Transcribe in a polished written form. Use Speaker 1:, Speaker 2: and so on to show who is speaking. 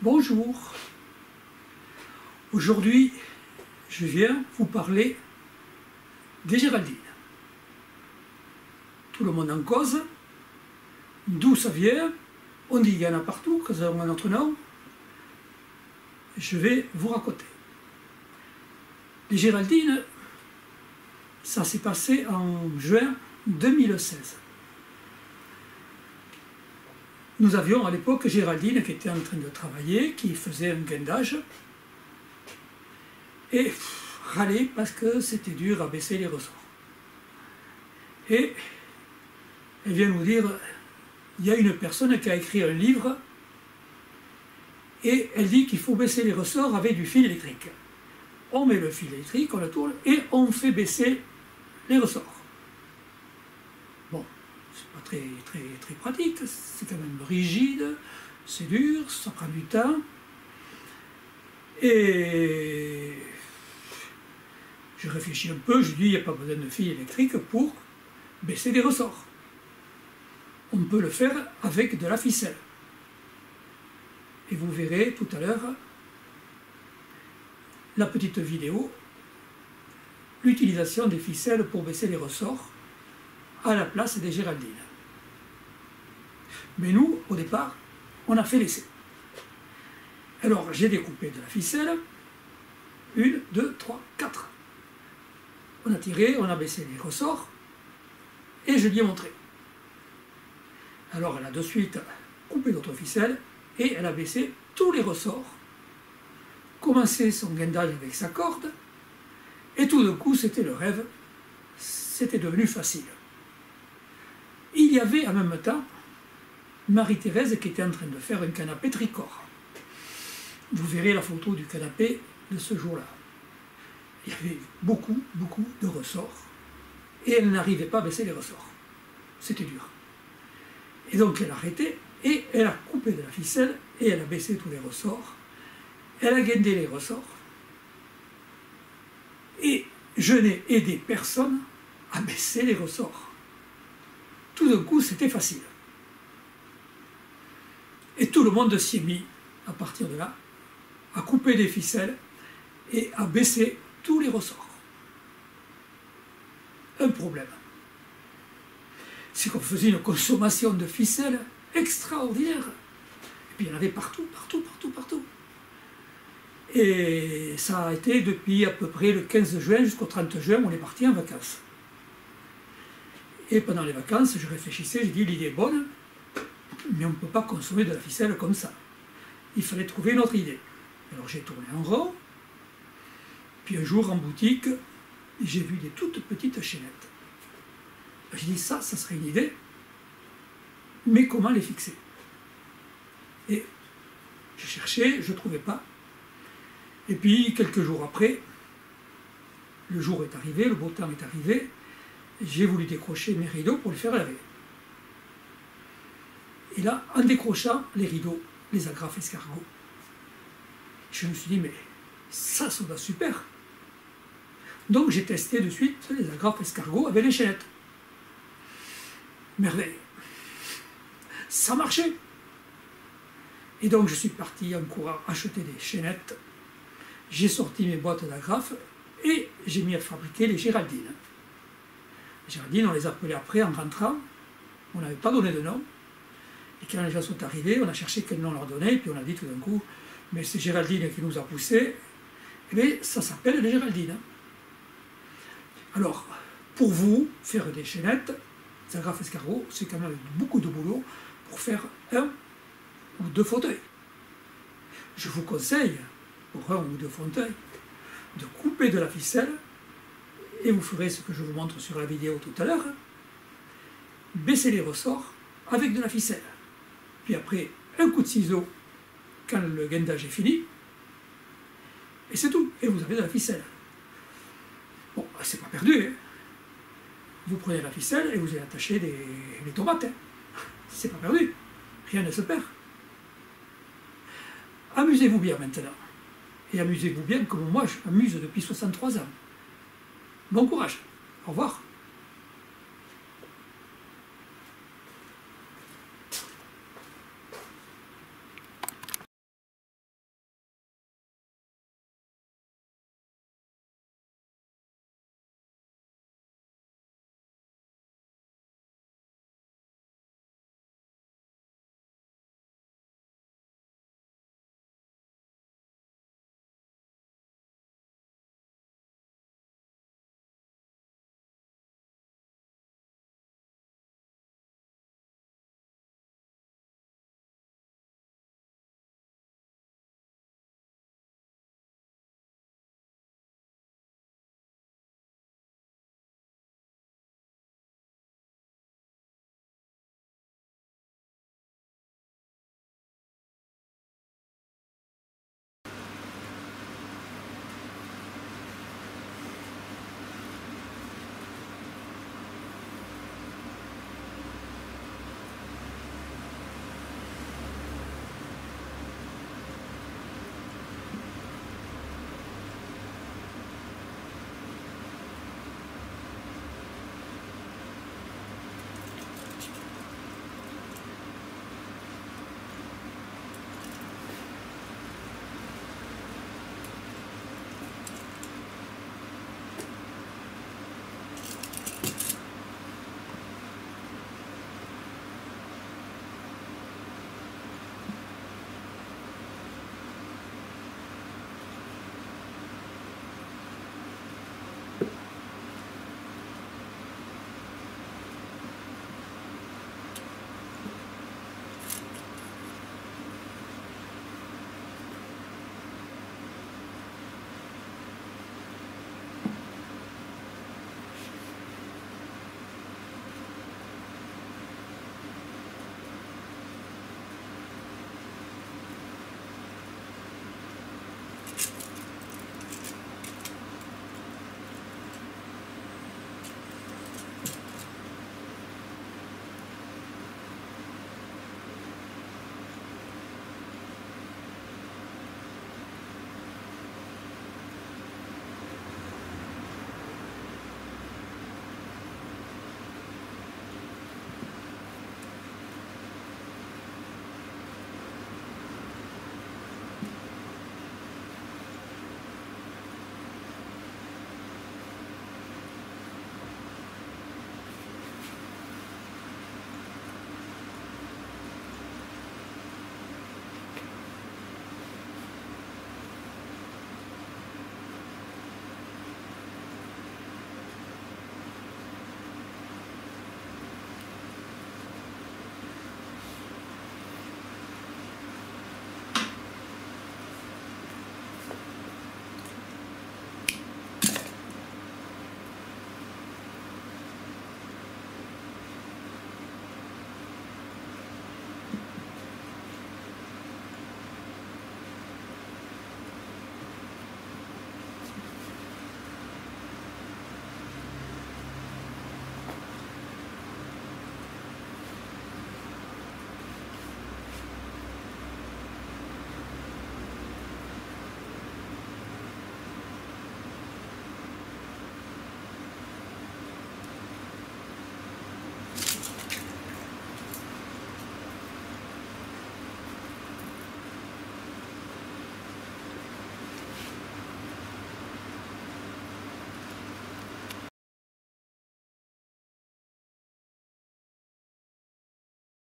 Speaker 1: Bonjour, aujourd'hui je viens vous parler des Géraldines. Tout le monde en cause, d'où ça vient, on dit qu'il y en a partout, que ça a un autre nom. Je vais vous raconter. Les Géraldines, ça s'est passé en juin 2016. Nous avions à l'époque Géraldine qui était en train de travailler, qui faisait un guindage et râlait parce que c'était dur à baisser les ressorts. Et elle vient nous dire, il y a une personne qui a écrit un livre et elle dit qu'il faut baisser les ressorts avec du fil électrique. On met le fil électrique, on le tourne et on fait baisser les ressorts. Bon, c'est pas très pratique, c'est quand même rigide, c'est dur, ça prend du temps. Et je réfléchis un peu, je dis il n'y a pas besoin de fil électrique pour baisser les ressorts. On peut le faire avec de la ficelle. Et vous verrez tout à l'heure la petite vidéo, l'utilisation des ficelles pour baisser les ressorts à la place des Géraldines. Mais nous, au départ, on a fait l'essai. Alors, j'ai découpé de la ficelle, 1, 2, 3, 4. On a tiré, on a baissé les ressorts, et je lui ai montré. Alors, elle a de suite coupé d'autres ficelles, et elle a baissé tous les ressorts, commencé son guindage avec sa corde, et tout d'un coup, c'était le rêve, c'était devenu facile. Il y avait en même temps Marie-Thérèse qui était en train de faire un canapé tricor. Vous verrez la photo du canapé de ce jour-là. Il y avait beaucoup de ressorts, et elle n'arrivait pas à baisser les ressorts. C'était dur. Et donc elle a arrêté, et elle a coupé de la ficelle, et elle a baissé tous les ressorts. Elle a guindé les ressorts. Et je n'ai aidé personne à baisser les ressorts. Tout d'un coup, c'était facile. Et tout le monde s'y est mis, à partir de là, à couper des ficelles et à baisser tous les ressorts. Un problème, c'est qu'on faisait une consommation de ficelles extraordinaire. Et puis il y en avait partout. Et ça a été depuis à peu près le 15 juin jusqu'au 30 juin, on est parti en vacances. Et pendant les vacances, je réfléchissais, j'ai dit l'idée est bonne, mais on ne peut pas consommer de la ficelle comme ça. Il fallait trouver une autre idée. Alors j'ai tourné en rond, puis un jour en boutique, j'ai vu des toutes petites chaînettes. J'ai dit ça serait une idée, mais comment les fixer? Et j'ai cherché, je ne trouvais pas. Et puis quelques jours après, le jour est arrivé, le beau temps est arrivé, j'ai voulu décrocher mes rideaux pour les faire laver. Et là, en décrochant les rideaux, les agrafes escargots, je me suis dit, mais ça va super. Donc j'ai testé de suite les agrafes escargots avec les chaînettes. Merveille. Ça marchait. Et donc je suis parti en courant acheter des chaînettes. J'ai sorti mes boîtes d'agrafes et j'ai mis à fabriquer les Géraldines. Les Géraldines, on les appelait après en rentrant. On n'avait pas donné de nom. Et quand les gens sont arrivés, on a cherché quel nom leur donner, et puis on a dit tout d'un coup, mais c'est Géraldine qui nous a poussés, et bien ça s'appelle les Géraldines. Alors, pour vous, faire des chaînettes, des agrafes escargots, c'est quand même beaucoup de boulot pour faire 1 ou 2 fauteuils. Je vous conseille, pour 1 ou 2 fauteuils, de couper de la ficelle, et vous ferez ce que je vous montre sur la vidéo tout à l'heure, baisser les ressorts avec de la ficelle. Puis après, un coup de ciseau quand le guindage est fini, et c'est tout, et vous avez de la ficelle. Bon, c'est pas perdu, hein. Vous prenez la ficelle et vous allez attacher les tomates, hein. C'est pas perdu, rien ne se perd. Amusez-vous bien maintenant, et amusez-vous bien comme moi je m'amuse depuis 63 ans. Bon courage, au revoir.